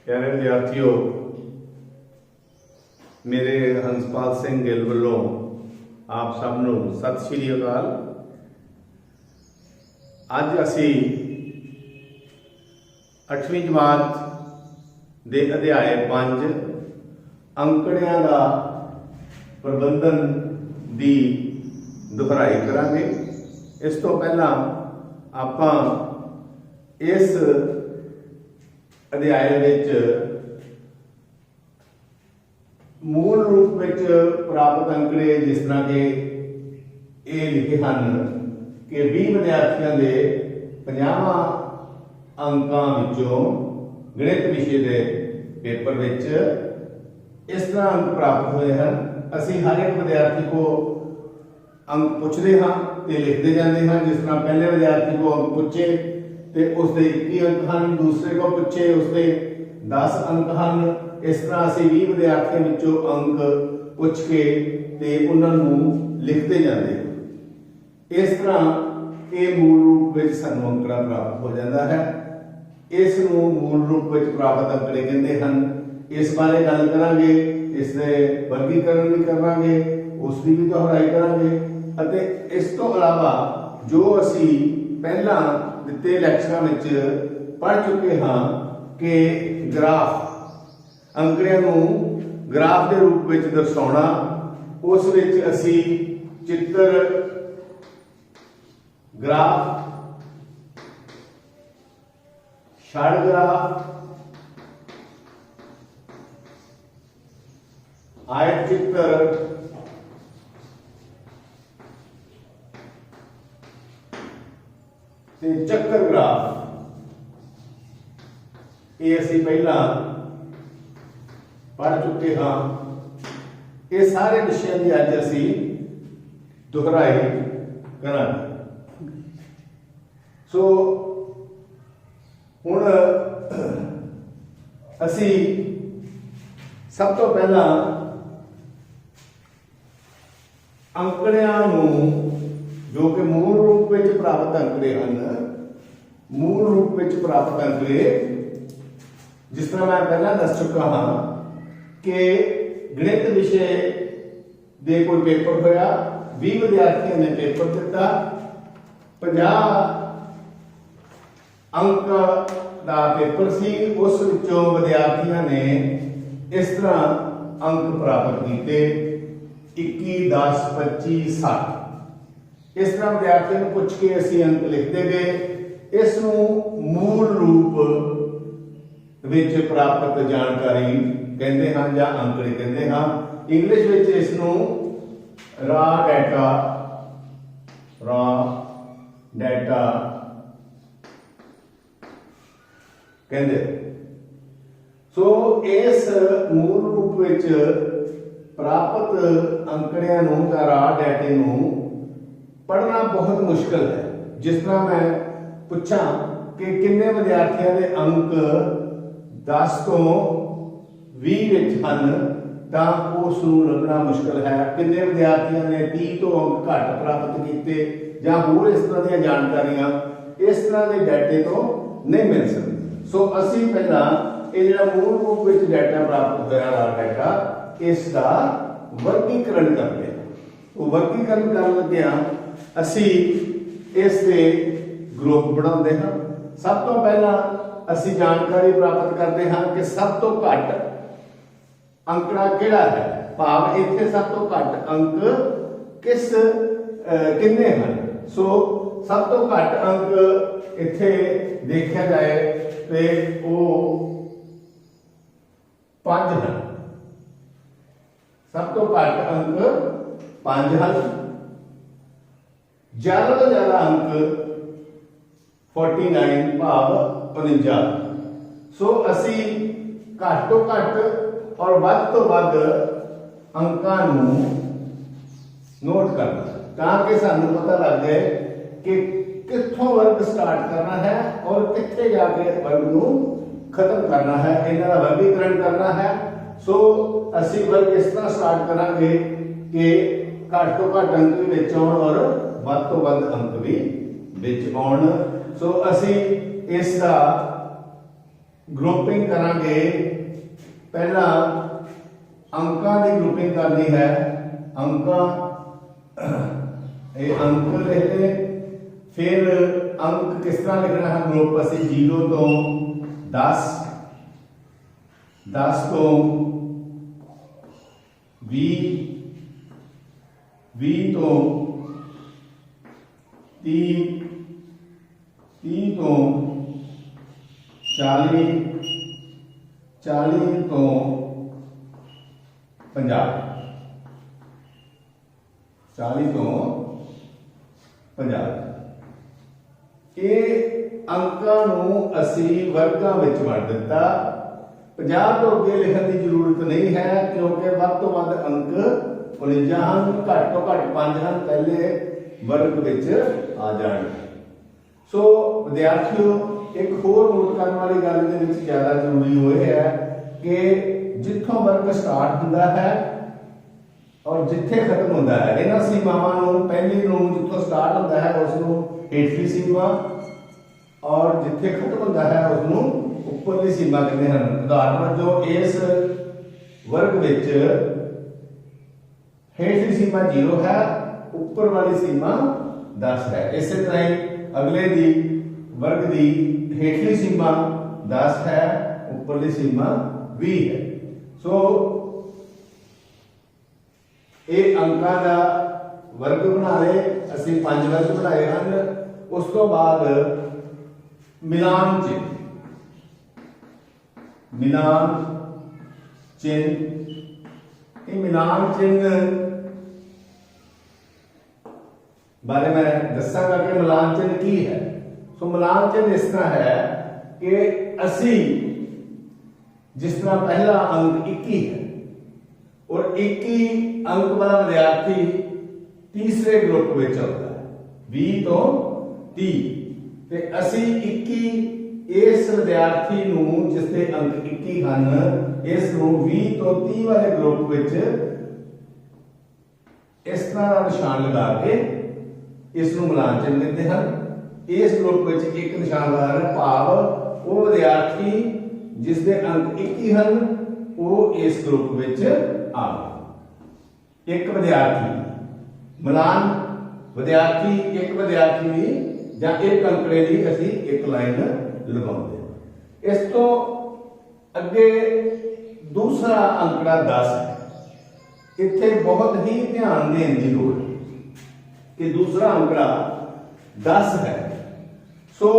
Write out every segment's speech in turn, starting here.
प्यारे विद्यार्थियों, मेरे हंसपाल सिंह गिल वालों आप सब नूं सत श्री अकाल। अज असी 8वीं जमात दे अध्याय 5 अंकड़ियां दा प्रबंधन दी दुहराई करांगे। इस तो पहला आपां इस अध्याय विच मूल रूप विच प्राप्त अंकड़े जिस तरह के ये लिखे हैं कि 20 विद्यार्थियों के 50 अंकों विचों गणित विषय के पेपर विच इस तरह अंक प्राप्त हुए हैं। असी हर एक विद्यार्थी को अंक पूछते हाँ तो लिखते जाते हैं। जिस तरह पहले विद्यार्थी को अंक पूछे तो उसके 21 अंक हैं, दूसरे को पूछे उसके 10 अंक हैं। इस तरह असी 20 विद्यार्थियों विचों अंक पूछ के ते उन्होंने लिखते जाते हैं। इस तरह ये मूल रूप में सानू अंकड़ा प्राप्त हो जाता है। इस मूल रूप में प्राप्त अंकड़े कहते हैं। इस बारे गल करांगे, इसके वर्गीकरण भी करांगे, उसकी भी दोहराई करांगे। इस तो अलावा जो असी पहला दिते लैक्चरां विच पढ़ चुके हाँ कि ग्राफ अंकड़ियां नूं ग्राफ के रूप में दर्शाउणा, उस विच असी चित्र ग्राफ, छड़ ग्राफ, आयत चित्र, चक्कर ग्राफ, ये असी पहला पढ़ चुके हाँ। ये सारे विषयों की अज असी दोहराई करांगे। सो हुण असी सब तो पहला अंकड़ियां नूं जो कि मूल रूप में प्राप्त अंकड़े हैं, मूल रूप में प्राप्त अंकड़े जिस तरह मैं पहला दस चुका हाँ कि गणित विषय दे कोई पेपर होया, 20 विद्यार्थियों ने पेपर दिता, 50 अंक का पेपर सी। उस विचों विद्यार्थियों ने इस तरह अंक प्राप्त किए 21, 10, 25, 60। इस तरह विद्यार्थियों को पूछ के असी अंक लिखते गए। इस मूल रूप विच प्राप्त जानकारी कहते हैं या अंकड़े कहते हैं। इंग्लिश विच इसनूं रॉ डाटा कहते। सो इस मूल रूप विच प्राप्त अंकड़ियां नूं या रॉ डाटे नूं पढ़ना बहुत मुश्किल है। जिस तरह मैं पूछा कि किन्ने विद्यार्थियों के अंक 10 तो 20 विच हैं तो उसनूं लभना मुश्किल है। किन्ने विद्यार्थियों ने 30 तो अंक घट प्राप्त किए या होर इस तरह दी जानकारियां इस तरह के डाटे तो नहीं मिल सकती। सो असी पहला ये जिहड़ा मूल रूप में डाटा प्राप्त होया रॉ डाटा, इसका वर्गीकरण करते हैं। वो वर्गीकरण कर लगे असी इसके ग्रुप बनाते हैं। सब तो पहला असी जानकारी प्राप्त करते हैं कि सब तो घट अंकड़ा किहड़ा है, भाव इत्थे सब तो घट अंक किन्ने हैं। सो सब तो घट अंक इत्थे देखा जाए तो वो 5 हैं। सब तो घट अंक 5 हैं। ज्यादा तो ज्यादा अंक 49 भाव 49। सो असी घट तो घट और वध तो वध अंकां नूं नोट करना ताकि सानू पता लग जाए कि कित्थों वर्ग स्टार्ट करना है और कित्थे जाके वर्ग नूं खत्म करना है, इन्हां दा वर्गीकरण करना है। सो असी वर्ग इस तरह स्टार्ट करांगे कि घट तो घट अंक भी विच आउण और वध तो वध अंक भी विच आउण। सो असी इसका ग्रुपिंग करांगे। पहला अंकां की ग्रुपिंग करनी है। अंकां ये अंक लिख ले। फिर अंक किस तरह लिखना है ग्रुप असी 0 तो 10, 10 तो 20, 20 तो 30, 30 तो 40, 40 तो 50, 40 तो 50। ये अंकां नूं असी वर्गां विच वंड दिता। 50 तो अगे लिखण की जरूरत नहीं है क्योंकि वध तो वध अंक 49 हैं, घट तो घट 5 हैं, पहले वर्ग विच आ जाणगे। सो विद्यार्थियों एक होर नोट करने वाली गल दे विच ज़्यादा जरूरी होए है कि जिथों वर्ग स्टार्ट हुंदा है और जिथे खत्म होता है, इन्हां सीमावां नूं पहली नूं जिथों स्टार्ट होता है उसनूं हेठली सीमा और जिथे खत्म होता है उसनूं उपरली सीमा कहते हैं। उदाहरण वजों इस वर्ग विच हेठली सीमा 0 है, ऊपर वाली सीमा 10 है। इस तरह ही अगले दी वर्ग दी हेठली सीमा 10 है, ऊपरली सीमा 20 है। सो ये अंकां दा वर्ग बना ले। असीं 5 वर्ग बनाए हैं। उस तो बाद मिलान चिन्ह, मिलान चिन्ह, ये मिलान चिन्ह बारे मैं दसांगा कि मिलान चिन्ह की है। सो मिलान चिन्ह इस तरह है कि असी जिस तरह पहला अंक 21 है और 21 अंक वाला विद्यार्थी तीसरे ग्रुप में होता है 20 तो 30 ते असी 21 इस विद्यार्थी नूं जिसके अंक 21 हैं इस नूं 20 तो 30 वाले ग्रुप विच इस तरह का निशान लगा के इस नूं मिलान चिन्ह दिंदे हैं। इस ग्रुप विच एक निशान लगा रहे भाव वो विद्यार्थी जिसके अंक 21 हैं वो इस ग्रुप विच आ गए। एक विद्यार्थी मिलान विद्यार्थी एक विद्यार्थी भी ਜਾਂ एक अंकड़े की असी एक लाइन लगाते हैं। इस तो अगे दूसरा अंकड़ा 10 है। इत्थे बहुत ही ध्यान देने की लोड़ है कि दूसरा अंकड़ा 10 है। सो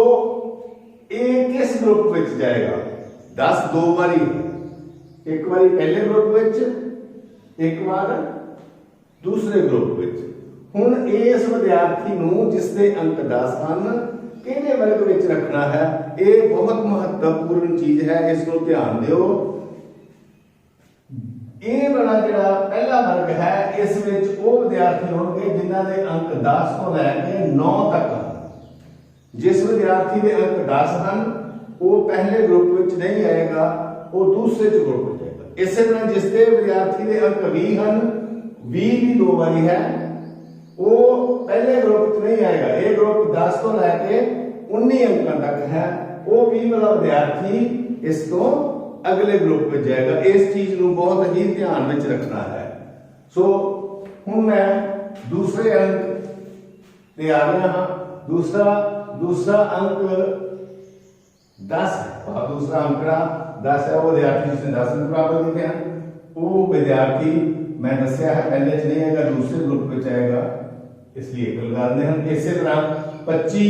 ये किस ग्रुप में जाएगा? 10 दो बारी, एक बारी पहले ग्रुप में, एक बार दूसरे ग्रुप में। हुण इस विद्यार्थी नूं जिसके अंक 10 हैं किहड़े वर्ग विच रखना है, ये बहुत महत्वपूर्ण चीज है। इसको ध्यान दिओ। ये वाला जिहड़ा पहला वर्ग है इस विच वो विद्यार्थी होंगे जिन्हां दे अंक 10 तो लैके 9 तक हैं। जिस विद्यार्थी के अंक 10 हैं वो पहले ग्रुप विच नहीं आएगा, वो दूसरे च ग्रुप में जाएगा। इस तरह जिसके विद्यार्थी के अंक 20 हैं, 20 भी दो बारी है, वो पहले ग्रुप नहीं आएगा। ये ग्रुप 10 तो लैके 19 अंकों तक है, वो 20 वाला विद्यार्थी इसको अगले ग्रुप में जाएगा। इस चीज को बहुत ही ध्यान में रखना है। सो हुण मैं दूसरे अंक पे आ गया हाँ। दूसरा अंक 10 है। दूसरा अंकड़ा 10 है। वो विद्यार्थी जिसने 10 अंक प्राप्त किए हैं वो विद्यार्थी मैं दसिया है पहले च नहीं आएगा, दूसरे ग्रुप में आएगा, इसलिए एक लगा देते हैं। इसी तरह 25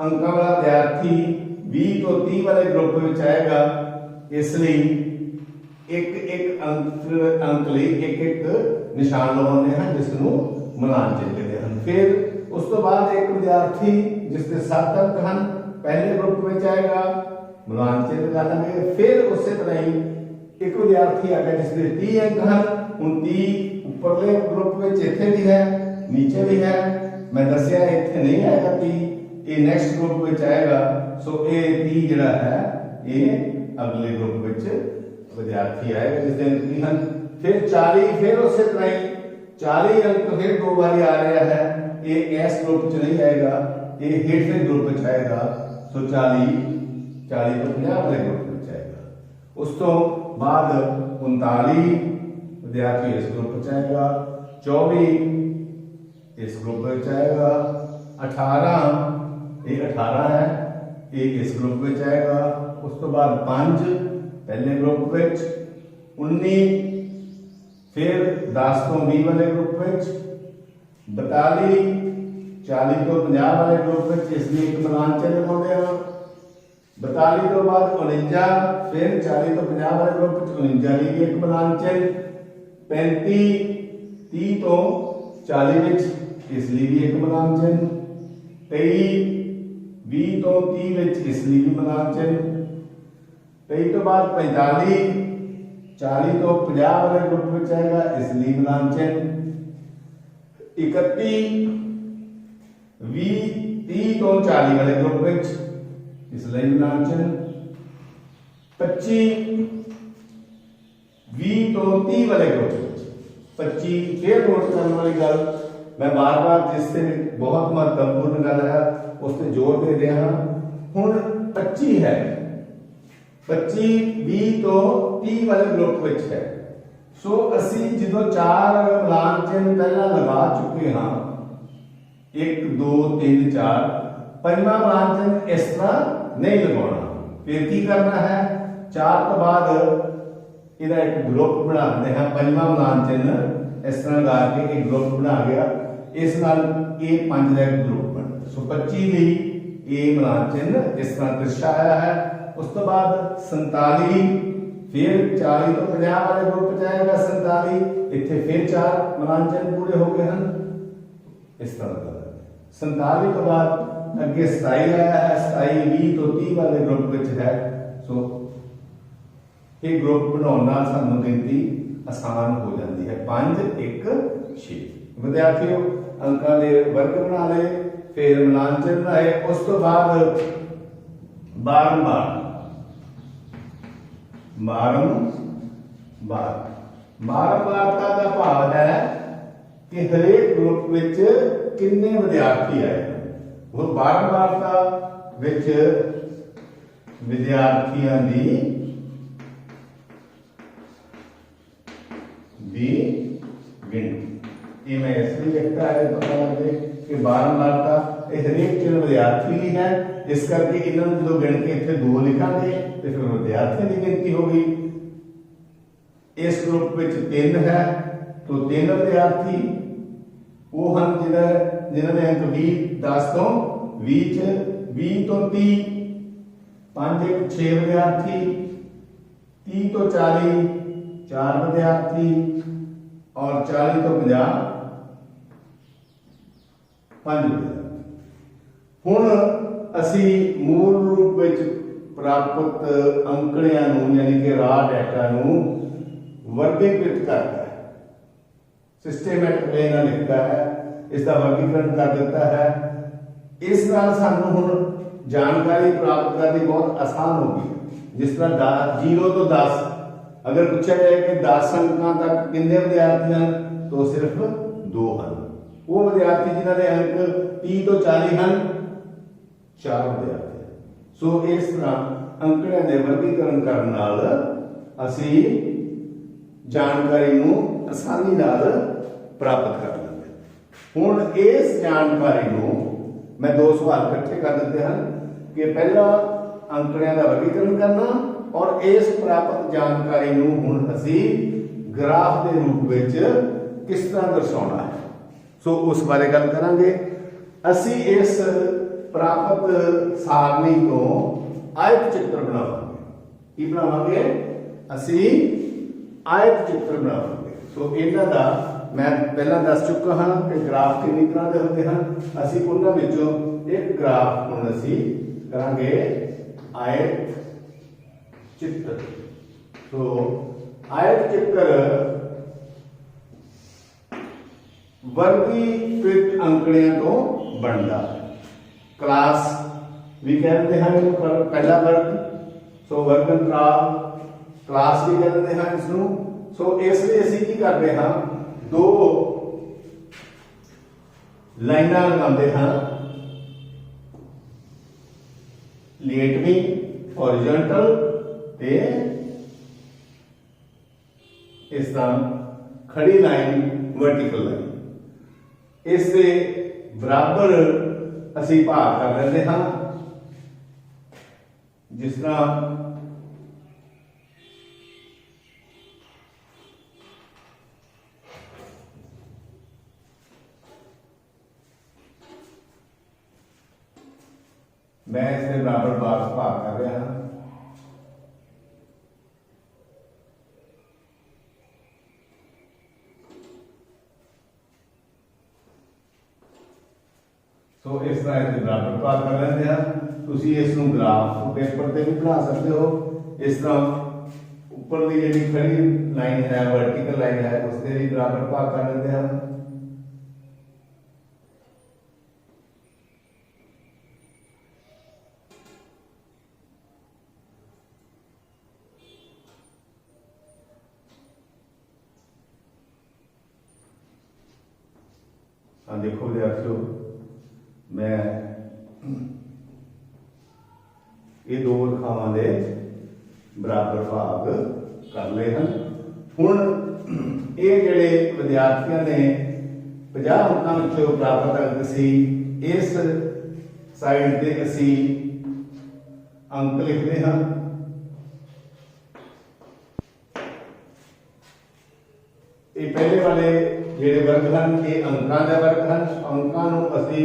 अंकों वाला विद्यार्थी 20 तो 30 वाले ग्रुप में आएगा, इसलिए एक एक अंक लिए एक एक निशान लगाते हैं जिसनों मिलान चिन्ह कहते हैं। फिर उस तो बाद एक विद्यार्थी जिसके 7 अंक हैं पहले ग्रुप में आएगा, मिलान चिन्ह लगा देंगे। फिर उसी तरह ही एक विद्यार्थी आएगा जिसके 30 अंक हैं, उन 30 उपरले ग्रुप में इत्थे भी है, नीचे भी है। मैं दसिया इत्थे नहीं आएगा 30, ये नेक्स्ट ग्रुप में आएगा। सो ये 30 जिहड़ा है ये अगले ग्रुप में विद्यार्थी आएगा जिसके अंक 30 हैं। फिर 40, फिर उसी तरह ही 40 अंक फिर दो बारी आ रहा है, ये इस ग्रुप च नहीं आएगा, ये हेठले ग्रुप में आएगा। सो 40 40 तो 50 वाले ग्रुप में आएगा। उस तो बाद 39 विद्यार्थी इस ग्रुप में आएगा, 24 इस ग्रुप में आएगा, 18 ये 18 है ये इस ग्रुप में आएगा। उस तो बाद 5 पहले ग्रुप में, 19 फिर 10 तो 20 वाले ग्रुप में, 42 40 तो 50 वाले ग्रुप में, इसलिए एक मिलान चिन्ह लगाते हैं। 42 तो बाद 49 फिर 40 तो 50 वाले ग्रुप में 49 लिए भी एक मिलान चिन्ह, 35 30 तो 40 में इसलिए भी एक मिलान चिन्ह, 23 20 तो 30 में इसलिए भी मिलान चिन्ह, 23 तो बाद 45 40 तो 50 वाले ग्रुप में आएगा इसलिए मिलान चिन्ह, 31 20 30 तो 40 वाले ग्रुप में इसलिए मिलान चिन्ह, 25 20 तो 30 वाले ग्रुप में, 25 फिर नोट करने वाली गल मैं बार बार जिससे बहुत महत्वपूर्ण गल है उस पर जोर दे रहा हूं। 25 है, 25 20 तो 30 वाले ग्रुप में है। सो असी जो 4 मिलान चिन्ह पहला लगा चुके हाँ 1 2 3 4, पंजवां मिलान चिन्ह इस तरह नहीं लगाना। फिर की करना है 4 तो बाद इहदा एक ग्रुप बनाते हैं, पंजवां मिलान चिन्ह इस तरह लगा के एक ग्रुप बना गया, इस नाल ये 5 का ग्रुप बन। सो 25 ਲਈ ये मिलान चिन्ह इस तरह दर्शाया है। उस तो बाद 47 फिर 40 तो 50 वाले ग्रुप च आएगा, 47 इत्थे फिर 4 मिलान चिन्ह पूरे हो गए हैं इस तरह का। 47 तो बाद अगे 27 आया है, 27 20 तो 30 वाले ग्रुप में है। सो ये ग्रुप बनाना सानू गिनती आसान हो जाती है, 5 1 6। विद्यार्थियों अंकों के वर्ग बना ले, फिर मिलान चिन्ह बनाए, उस तो बाद बारंबार बारंबारता का भाव है कि हरेक ग्रुप विच कितने विद्यार्थी आए। वो बारंबारता विच विद्यार्थियों की गिनती मैं इसलिए लिखता है पता लगे कि बारंबारता हरेक चिन्ह विद्यार्थी ही है, इस करके इन्होंने जो गिन के इतने 2 लिखांगे तो फिर विद्यार्थियों की गिनती होगी। इस ग्रुप में 3 है तो 3 विद्यार्थी वो हम जिन्होंने अंक 20 10 तो 20 20 तो 30 5 1 6 विद्यार्थी, 30 तो 40 4 विद्यार्थी और 40 तो 50 5 विद्यार्थी। हुण असी मूल रूप में प्राप्त अंकड़ियां यानी कि रॉ डाटा वर्गीकृत करता है, सिस्टमैटिक वे नाल लिखता है, इसका वर्गीकरण कर देता है। इस नाल सानू हुण जानकारी प्राप्त करनी बहुत आसान होगी। जिस तरह 0 तो 10 अगर पूछा जाए कि 10 अंकों तक कितने विद्यार्थी हैं तो सिर्फ 2 हैं। वो विद्यार्थी जिन्होंने अंक 30 तो 40 हैं 4 विद्यार्थी। सो इस तरह अंकड़ियां दे वर्गीकरण करने नाल असी जानकारी नू आसानी नाल प्राप्त कर लेंगे। हुण इस जानकारी नू मैं 2 सवाल इकट्ठे कर देते हैं कि पहला अंकड़ियां का वर्गीकरण करना और इस प्राप्त जानकारी नू हुण असी ग्राफ के रूप में किस तरह दर्शाना है। सो उस बारे गल करांगे। असी इस प्राप्त सारणी तो आयत चित्र बनावांगे। की बनावांगे? असी आयत चित्र बनावांगे। सो इन्हां दा मैं पहला दस चुका हाँ कि ग्राफ कितनी तरह के होते हैं। असी उन्हां विचों एक ग्राफ हुण असी करांगे आयत चित्र। तो आयत चित्र वर्गीकृत अंकड़ियां तो बनता है। क्लास भी कहते हैं पहला वर्ग, सो वर्ग अंतराल क्लास भी कहते हैं इसनूं। सो इसलिए असीं की करते हैं 2 लाइनां लगाते हैं लेटवीं हॉरिजॉन्टल ते इस तरह खड़ी लाइन वर्टिकल लाइन इस दे बराबर असी भाग कर लेते हाँ। जिस तरह मैं इसके बराबर भाग कर रहा हाँ। सो इस तरह इसके बराबर भाग कर लेते हैं। तुसी इसनूं ग्राफ पेपर पे भी बना सकते हो। इस तरह ऊपर की जी खड़ी लाइन है वर्टिकल लाइन है उसके भी बराबर भाग कर लेते हैं। हाँ देखो विद्यार्थियों मैं ये दो रेखावां दे बराबर भाग कर ले हैं। हुण ये जिहड़े विद्यार्थियों ने 50 अंकों विचों प्राप्त अंक सी इस साइड ते असी अंक लिखते हैं। ये पहले वाले ਜਿਹੜੇ वर्ग हैं ये अंकों के वर्ग हैं। अंकों को असी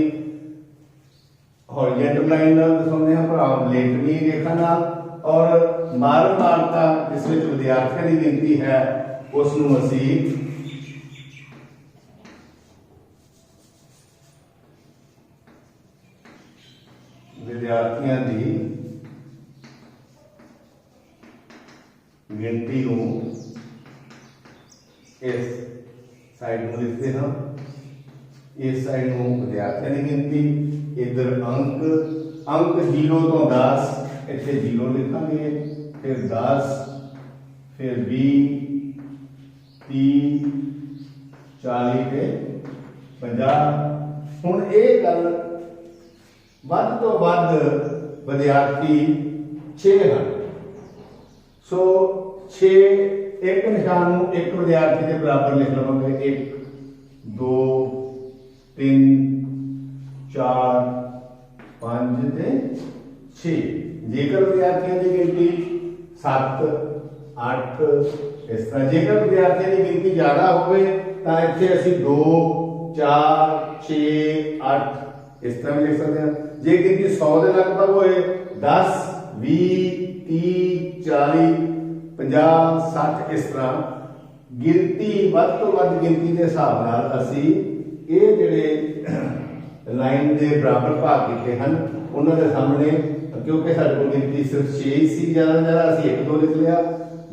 हॉरिजॉन्टल लाइन नाल दर्शाउने हां लेटवी रेखा नाल और मारमारता जिस विच विद्यार्थियों की गिनती है उसनूं असी विद्यार्थियों की गिनती को इस साइड में लिखते हैं। इस साइड में विद्यार्थियों की गिनती इधर अंक 0 तो 10 इतने 0 लिखांगे फिर 10 फिर 20 30 40 ते 50। हुण ये गल वध तो वध विद्यार्थी 6 हैं। सो 6 एक निशान एक विद्यार्थी के बराबर लिख लवांगे 1 2 3 4 5 ते 6। जेकर विद्यार्थियों की गिनती 7 8 इस तरह जेकर विद्यार्थियों की गिनती ज्यादा होवे तां इत्थे असीं 2 4 6 8 इस तरह भी लिख सकते हैं। जे गिनती 100 के लगभग होए 10 20 30 40 50 60 इस तरह गिनती वध तो वध गिनती के हिसाब नाल असी ये जिहड़े लाइन के बराबर भाग किए हैं उन्होंने सामने क्योंकि साडे कोल गिनती सिर्फ 6 ही सी ज्यादा असी 1 2 लिख लिया।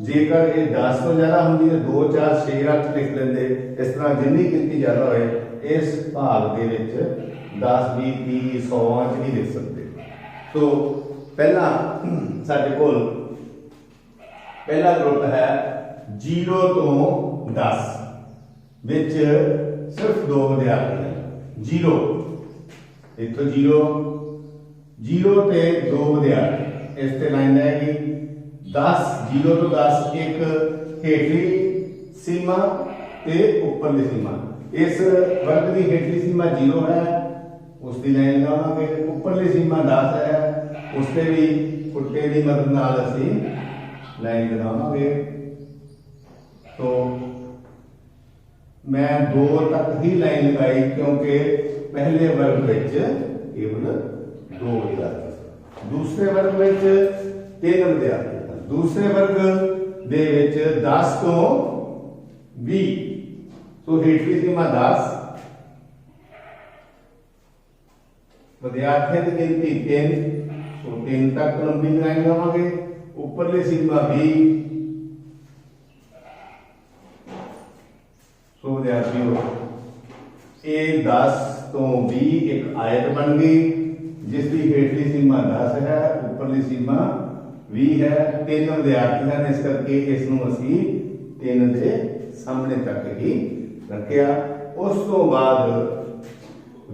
जेकर ये 10 तो ज्यादा होंगी तो 2 4 6 8 लिख लेंगे। इस तरह जिन्नी गिनती ज्यादा होए इस भाग दे विच 10 20 30 100 च नहीं लिख सकते। तो पहला साडे कोल पहला ग्रुप है 0 तो 10 विच सिर्फ 2 विद्यार्थी हैं। 0 इथों 0 ते 2 विद्यार्थी इस ते लाइन रहेगी 10 0 तो 10 एक हेठली सीमा ते उपरली सीमा। इस वर्ग की हेठली सीमा 0 है उसकी लाइन लगावांगे। उपरली सीमा 10 है उससे भी पुट्टे की मदद नाल असीं लाइन लगावांगे। तो मैं 2 तक ही लाइन लगाई क्योंकि पहले वर्ग विच केवल 2 विद्यार्थी, दूसरे वर्ग विच 3 विद्यार्थी, दूसरे वर्ग दे विच 10 तो 20 तो हेठली सीमा 10 विद्यार्थियों की गिनती 3 तो 3 तक लंबी लाइन लगावांगे। उपरली सीमा 20 सो विद्यार्थियों ये 10 तो 20 एक आयत बन गई जिसकी हेठली सीमा 10 है उपरली सीमा 20 है। 3 विद्यार्थी हैं इस करके इसनूं असीं 3 दे सामने तक ही रखिया। उस तो बाद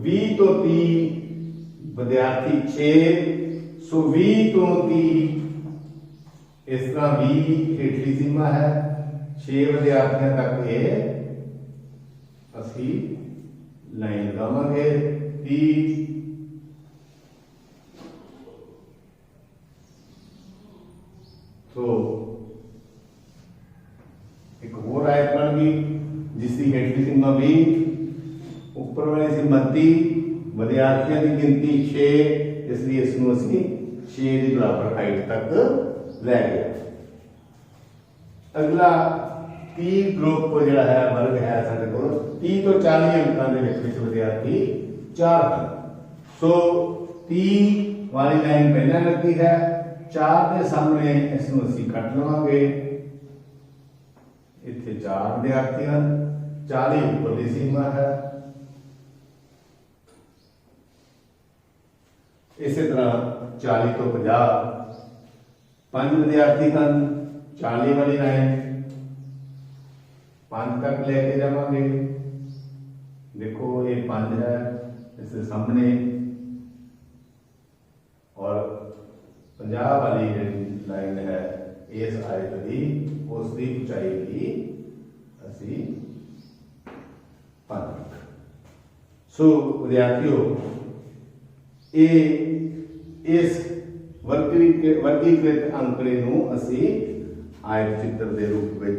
20 तो 30 विद्यार्थी 6 सो 20 तो 30 इस तरह 20 हेठली सीमा है, 6 विद्यार्थियों तक ये असी लाइन लगावांगे। 30 तो एक होर आयत बन गई जिसकी हेठली सीमा 20, उपर वाली सीमा 30, विद्यार्थियों की गिनती 6, इसलिए इसमें असी 6 की बराबर हाइट तक लै गए। अगला 30 ग्रुप जो है वर्ग है साढ़े को 30 तो 40 अंकों के विद्यार्थी 4 हैं। सो 30 वाली लाइन पहले लगती है, 4 के सामने इसमें असी कट लवांगे। इतने 4 विद्यार्थी हैं, 40 ऊपर की सीमा है। इसी तरह 40 तो 50 5 विद्यार्थी हैं, 40 वाली लाइन 5 तक लेके जावांगे। देखो ये 5 है इसके सामने, और 50 वाली लाइन है इस आयत की, उसकी ऊंचाई की असी 5। सो विद्यार्थियों इस वर्गीकृत आंकड़े नूं असी आयत चित्र के रूप में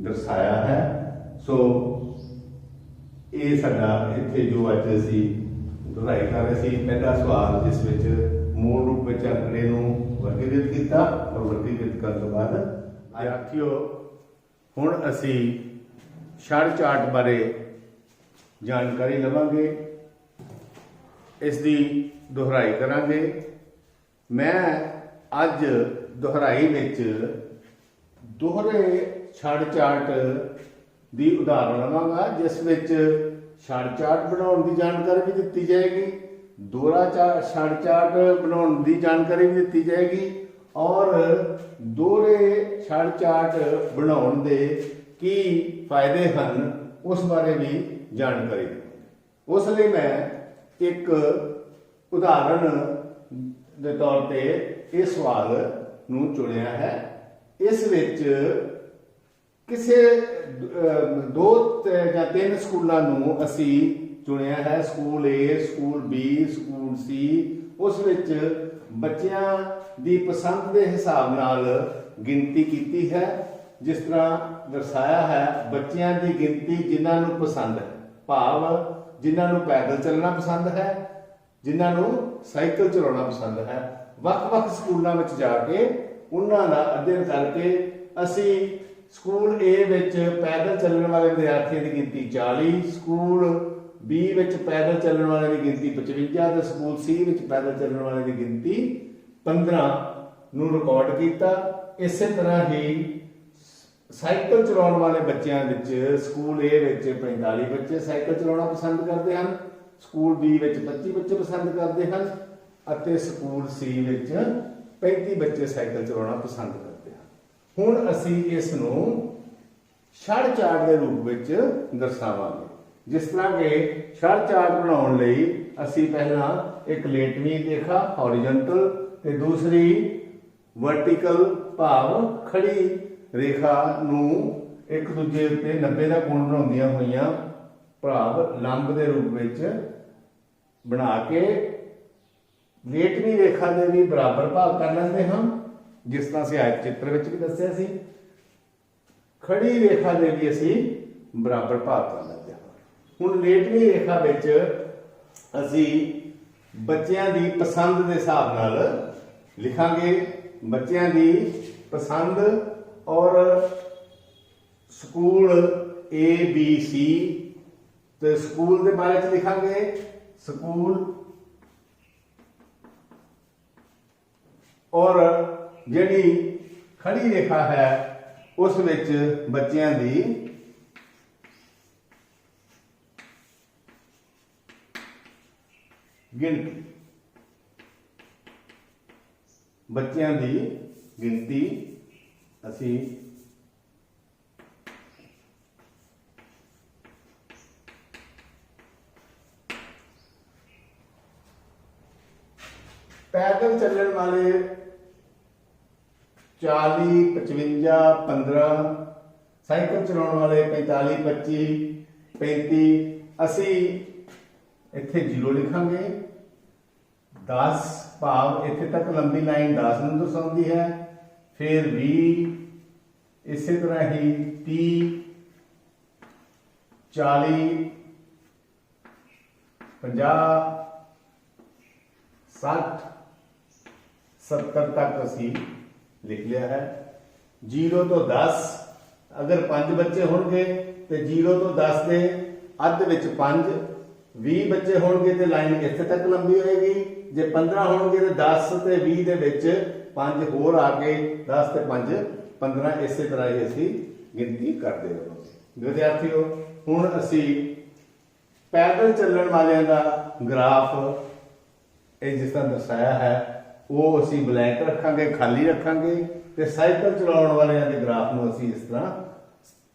दर्शाया है। सो ये साडा इत्थे जो अज असी दोहराई कर रहे सी, पहला सवाल जिस विच मूल रूप में आंकड़े नूं वर्गीकृत किया और वर्गीकृत करने तो बाद विद्यार्थियों हुण असी छड़ चार्ट बारे जानकारी लवांगे, इसकी दोहराई करांगे। मैं अज दोहराई विच दोहरे छड़ चार्ट की उदाहरण लवांगा, जिस विच छड़ चार्ट बनाने की जानकारी भी दी जाएगी, दोहरा छड़ चार्ट बनाने की जानकारी भी दी जाएगी, और दोहरे छड़ चार्ट बनाने के की फायदे हैं उस बारे भी जानकारी दूंगा। उसलिए मैं एक उदाहरण के तौर पर इस सवाल नूं चुनिया है। इस विच किसी 2 या 3 स्कूलों नूं असी चुनिया है, स्कूल ए, स्कूल बी, स्कूल सी। उस विच बच्चों की पसंद के हिसाब नाल गिनती की है, जिस तरह दर्शाया है बच्चों की गिनती जिन्होंने पसंद है, भाव जिन्होंने पैदल चलना पसंद है, जिन्होंने साइकिल चलाना पसंद है, वख-वख स्कूलों में जाके उन्हों का अध्ययन करके असी स्कूल ए विच पैदल चलने वाले विद्यार्थियों की गिनती 40, स्कूल बी विच पैदल चलने वाले की गिनती 55 तो स्कूल सी विच पैदल चलने वाले की गिनती 15 नूं रिकॉर्ड किया। इस तरह ही साइकिल चलाने वाले बच्चों विच स्कूल ए विच 45 बच्चे साइकिल चलाना पसंद करते हैं, स्कूल बी विच 25 बच्चे पसंद करते हैं, अते स्कूल सी विच 35 बच्चे साइकिल चलाना पसंद करते हैं। हुण असी इस नूं छड़ चार्ट के रूप में दर्शावांगे। जिस तरह के छड़ चार्ट बनाउण लई असी पहला एक लेटवी रेखा हॉरिजॉन्टल ते दूसरी वर्टिकल भाव खड़ी रेखा नूं एक दूजे उत्ते 90 का कोण बनाउंदियां होईयां भाव लंब के रूप में बना के लेटवी रेखा के भी बराबर भाग कर लेंदे हां, जिस तरह से आयत चित्र में भी दस्सिया सी। खड़ी रेखा के भी असी बराबर भाग कर लेंदे हां। हुण लेटवी रेखा विच असी बच्चों की पसंद के हिसाब नाल लिखांगे, बच्चों की पसंद और स्कूल ए बी सी, तो स्कूल के बारे में लिखांगे स्कूल, और जिहड़ी खड़ी रेखा है उस विच बच्चों की गिनती, बच्चों की गिनती असी पैदल चलने वाले 40 55 15, साइकिल चलाने वाले 45 25 35, असी इत्थे 0 लिखांगे। 10 भाव इत्थे तक लंबी लाइन 10 नूं दर्शाउंदी है, फिर 20, इसे तरह ही 30 40 50 60 70 तक असी लिख लिया है। 0 तो 10, अगर 5 बच्चे होंगे तो 0 तो 10 के अध विच 5, 20 बच्चे होंगे तो लाइन इत्थे तक लंबी होएगी। जे 15 होंगे तो 10 ते 20 दे विच 5 होर आके 10 ते 5 15, इस तरह ही असी गिनती करते रहोगे। विद्यार्थियों हुण असी पैदल चलण वालियां दा ग्राफ जिस तरह दर्शाया है वो असी ब्लैंक रखांगे, खाली रखांगे, ते साइकिल चलाउण वालियां दे ग्राफ नूं असी इस तरह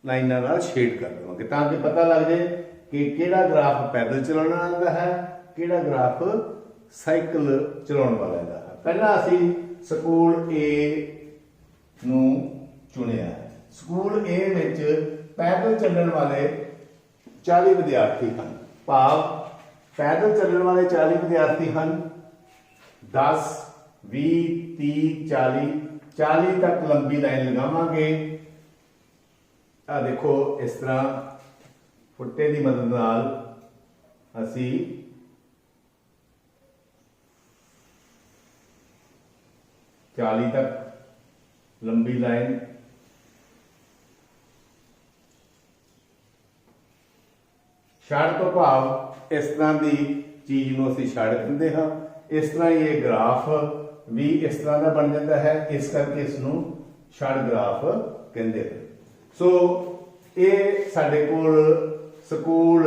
लाइनां नाल शेड कर देवांगे ताकि पता लग जाए कि किहड़ा ग्राफ पैदल चलाउण वालियां दा है, किहड़ा ग्राफ साइकिल चलाउण वालियां दा है। पहला असी स्कूल ए नूं चुनिया। स्कूल ए विच पैदल चलण वाले 40 विद्यार्थी हैं, भाव पैदल चलण वाले 40 विद्यार्थी हैं। 10 20 30 40 तक लंबी लाइन लगावांगे। आ देखो इस तरह फुट्टे की मदद नाल असी चाली तक लंबी लाइन छड़ तो भाव इस तरह की चीज़ में असी छड़ कहते हाँ। इस तरह ये ग्राफ भी इस तरह का बन जाता है, इस करके इसनूं छड़ ग्राफ कहते हैं। सो ये साडे कोल स्कूल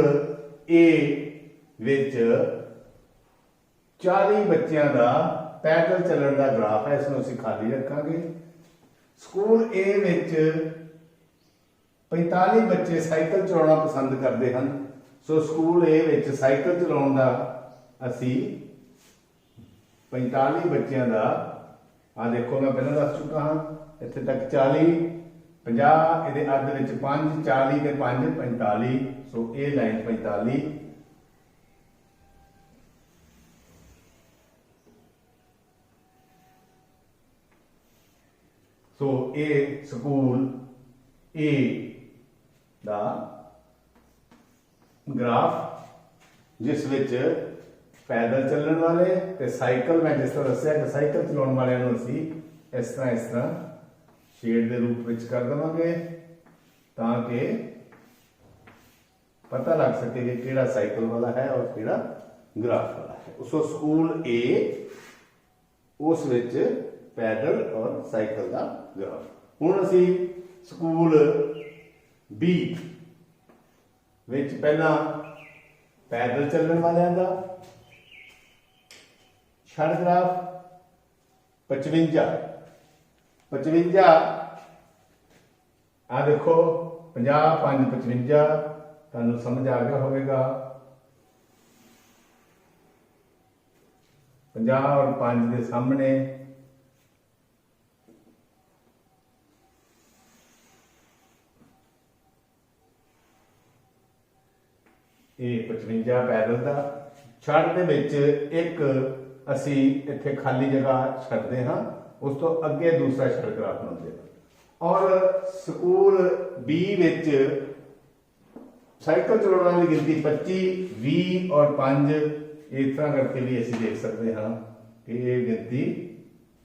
ए विच 40 बच्चों का पैदल चलण का ग्राफ है, इसनूं असीं खाली रखांगे। स्कूल ए विच 45 बच्चे साइकिल चलाउणा पसंद करते हैं, सो स्कूल ए विच साइकिल चलाउण दा असीं 45 बच्चों का आ देखो मैं पहले दस चुका हाँ, इत्थे तक 40 50 ये अध विच 5 40 ते 5 45, सो ये लाइन 45। सो ये स्कूल ए दा ग्राफ जिस विच पैदल चलण वाले ते साइकिल, मैं जिस तरह दस्सिया कि साइकिल चलाउण वालियां नूं असीं इस तरह शेड के रूप में कर देवांगे ताकि पता लग सके कि किहड़ा साइकिल वाला है और किहड़ा ग्राफ वाला है। उसो स्कूल ए उस विच पैदल और साइकिल का ग्राफ। हुण असीं स्कूल बी विच पहला पैदल चलण वालियां दा छड़ ग्राफ 55 आ देखो 50 5 55 तुहानूं समझ आ गया होगा। 50 और 5 के सामने ये 55 पैदल का। छड़ दे विच एक असी इत्थे खाली जगह छड्डदे हाँ, उस तो अगे दूसरा छड़ ग्राफ बनाते। और स्कूल बी विच साइकिल चलाने वाली गिनती 25 20 और 5, इस तरह करके भी असी देख सकते हाँ कि ये गिनती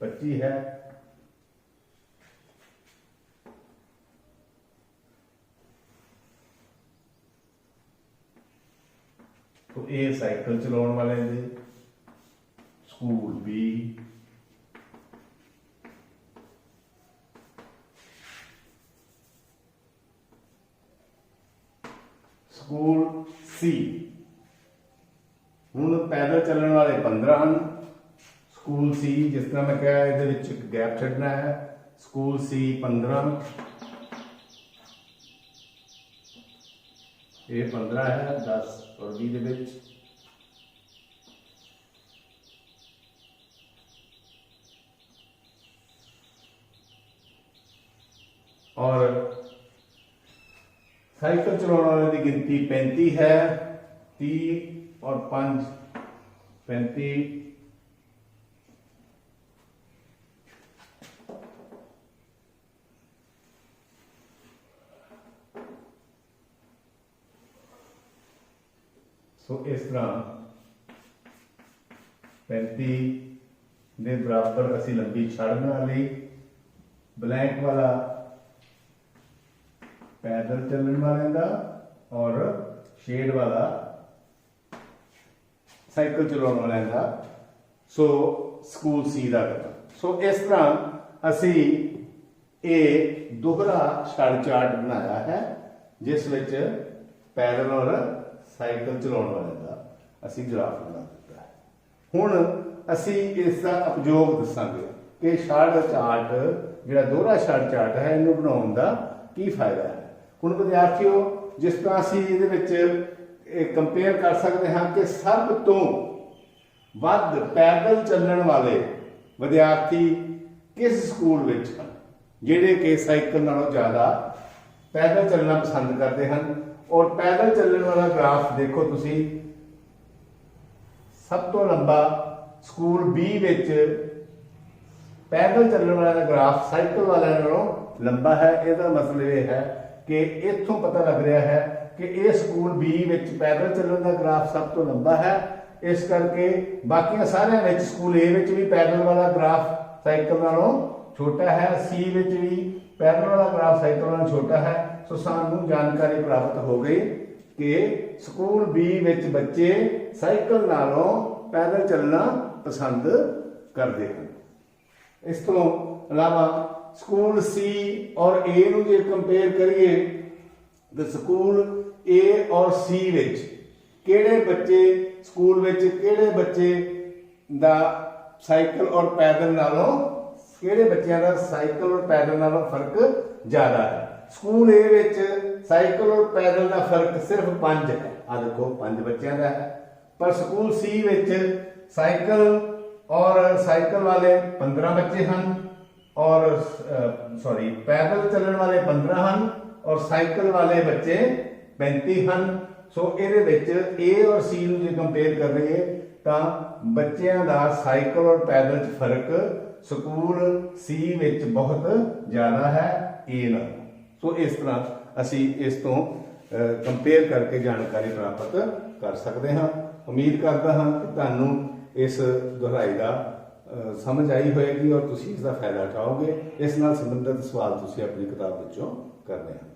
25 है। तो ये साइकिल चलाने वाले दे स्कूल बी। स्कूल सी हुण पैदल चलने वाले 15 हैं। स्कूल सी जिस तरह मैं कहा ये गैप छड्डना है। स्कूल सी 15, ये 15 है 10 और 20 दे विच। और साइकिल चलाने वाले की गिनती 35 है। 30 और 5 35। सो इस तरह 35 ਦੇ बराबर ਅਸੀਂ लंबी छड़ बना ली। ब्लैंक वाला पैदल चलने वाले का और शेड वाला साइकिल चलाने वाले का। सो स्कूल सी का करना। सो इस तरह असी ये दोहरा छड़ चार्ट बनाया है जिस विच पैदल और साइकिल चलाने वाले का असी ग्राफ बना दिता है। हुण असी इसका उपयोग दसांगे कि छड़ चार्ट जिहड़ा दोहरा छड़ चार्ट है इनू बनाउण दा की फायदा है। हुण विद्यार्थियों जिस तरह असी इहदे विच कंपेयर कर सकते हैं कि सब तो वध पैदल चलण वाले विद्यार्थी किस स्कूल विच हैं जिहड़े कि साइकिल नालों ज़्यादा पैदल चलना पसंद करते हैं। और पैदल चलने वाला ग्राफ देखो तुसी, सब तो लंबा स्कूल बी विच पैदल चलने वाला ग्राफ साइकिल वाले नालों लंबा है। इसका मतलब ये है कि इत्थों पता लग रहा है कि ये स्कूल बी विच पैदल चलने का ग्राफ सब तो लंबा है। इस करके बाकी सारे विच स्कूल ए विच भी पैदल वाला ग्राफ साइकिल नालों छोटा है, सी विच भी पैदल वाला ग्राफ साइकिल नालों छोटा है। सो सानू जानकारी प्राप्त हो गई कि स्कूल बी विच बच्चे साइकिल नालों पैदल चलना पसंद करते हैं। इस तो अलावा स्कूल सी और ए नूं जे कंपेयर करिए तो स्कूल ए और सी विच किहड़े बच्चे स्कूल विच किहड़े बच्चे दा साइकिल और पैदल नालों किहड़े बच्चों का साइकिल और पैदल नालों फर्क ज़्यादा है। स्कूल ए विच साइकिल और पैदल का फर्क सिर्फ 5 है। आ देखो 5 बच्चों का है। पर स्कूल सी विच साइकिल और साइकिल वाले 15 बच्चे हैं और सॉरी पैदल चलने वाले 15 हैं और साइकिल वाले बच्चे 35 हैं। सो ये ए और सी जो कंपेयर कर रही है तो बच्चों का साइकिल और पैदल च फर्क स्कूल सी विच बहुत ज़्यादा है ए नाल। सो इस तरह असी इस तो कंपेयर करके जानकारी प्राप्त कर सकते हैं। उम्मीद करता हाँ कि तुहानू इस दोहराई का समझ आई होएगी और तुसीं इसका फायदा उठाओगे। इस नाल संबंधित सवाल तुसीं अपनी किताब विचों करने हैं।